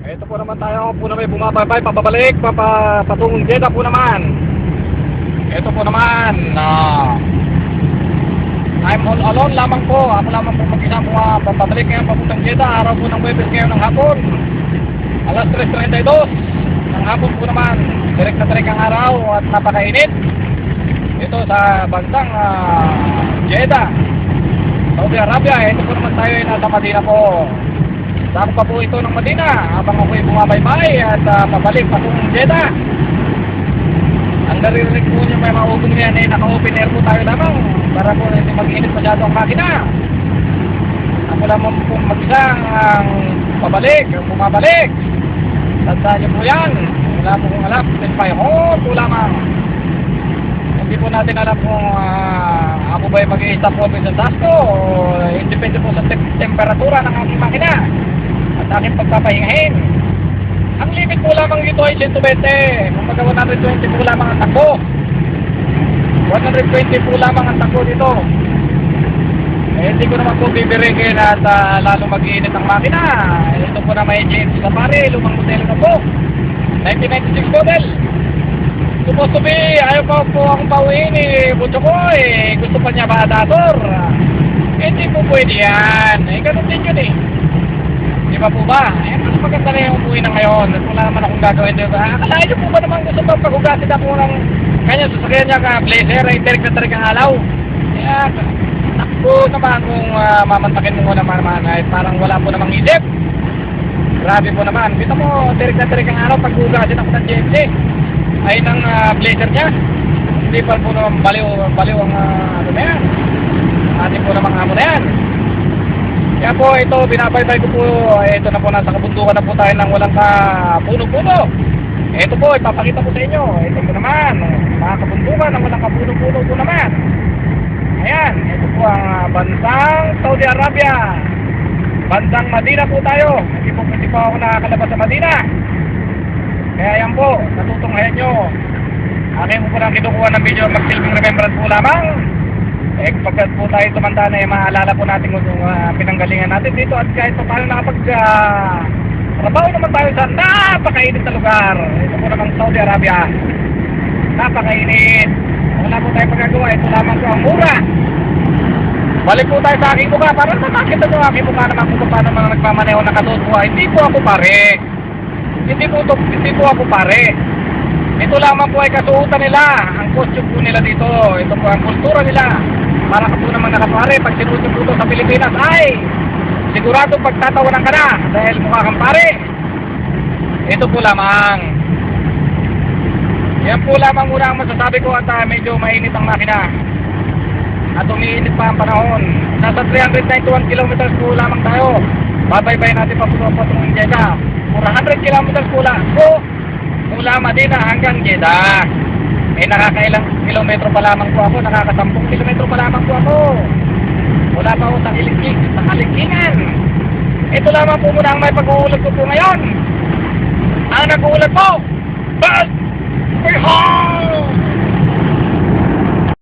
Ito po naman tayo po na may bumababay, papabalik, patungong Jeddah po naman. Ito po naman, I'm all alone lamang po. Ako lamang po mag-isa po papabalik ngayon papuntang Jeddah. Araw po ng Webes ngayon ng hapon. Alas 3:32 ng hapon po naman. Direk na direk ang araw at napakainit. Ito sa bansang Jeddah, Saudi Arabia. Ito po naman tayo ay nasa Madina po. Sako pa po ito ng Madina habang ako'y bumabaybay at pabalik patungong Jeddah. Ang naririnig po niyo may maubong yan ay naka-open air po tayo lamang para po hindi mag-init masyado ang makina. Ako lamang po mag-isang pabalik, bumabalik. Tandaan niyo po yan. Wala po kong alam. Standby hold po lamang. Hindi po natin alam kung ako ba'y mag-i-stop po sa tasko o depende po sa temperatura ng aking makina at aking pagpapahingahin. Ang limit po lamang dito ay 120. Kumbaga 120 po lamang ang takbo. 120 po lamang ang takbo dito. Hindi ko naman po bibirigin at lalo mag-iinit ang makina. Ito po na may GMC Safari, lumang modelo na po. 1996 model. Supposed to be, ayaw pa po akong pauwiin Butcho ko gusto pa niya ba adapter? Hindi po pwede yan. Ganun din yun Di ba po ba? Mas maganda na yung umuwi na ngayon. Wala naman akong gagawin dito. Akalain niyo po ba naman gusto pa pag-ugasin ako ng kanya sasakyan niya ka blazer, direct na direct ang alaw? Kaya, takbo naman kung mamantakin mo naman parang wala po namang isip. Grabe po naman. Kita mo, direct na direct ang alaw pag-ugasin ako ng GMC. Ay ng blazer niya. Hindi pa po naman baliw ang ano na yan. Atin po namang amo na yan. Kaya po ito, binabaybay ko po. Ito na po, nasa kabundukan na po tayo ng walang kapuno-puno. Ito po, ipapakita ko sa inyo. Ito po naman, mga kabundukan ng walang kapuno-puno po naman. Ayan, ito po ang bansang Saudi Arabia. Bansang Madina po tayo. Hindi po ako nakakalabas sa Madina. Kaya yan po, natutunghayan nyo. Akin po lang kinukuha ng video magsilbing remembrance po lamang. Pagkat po tayo tumanda na maalala po natin kung pinanggalingan natin dito. At kahit pa paano trabaho naman tayo sa napakainit na lugar. Ito po naman Saudi Arabia. Napakainit. Wala po tayo magagawa. Ito lamang po ang mura. Balik po tayo sa aking mukha. Para makita nyo aking mukha naman kung paano mga nagmamaneho na katutwa. Hindi po ako pare. Hindi po ako pare. Ito lamang po ay kasuotan nila. Ang costume po nila dito. Ito po ang kultura nila. Para ka po naman nakapare. Pag sinusin po ito sa Pilipinas ay sigurado pagtatawanan ka na dahil mukha kang pare. Ito po lamang. Yan po lamang muna ang masasabi ko at medyo mainit ang makina. At umiinit pa ang panahon. Nasa 391 kilometers po lamang tayo. Babaybay natin pa po itong Jeddah. 400 kilometers po lang po mula Madina hanggang Jeddah. Nakakailang kilometro pa lamang po ako. Nakaka-10 kilometro pa lamang po ako. Wala pa ako sa kaligkingan. Ito lamang po muna ang may pag-uulat ko po ngayon. Ang nag-uulat po, Bas Bihar!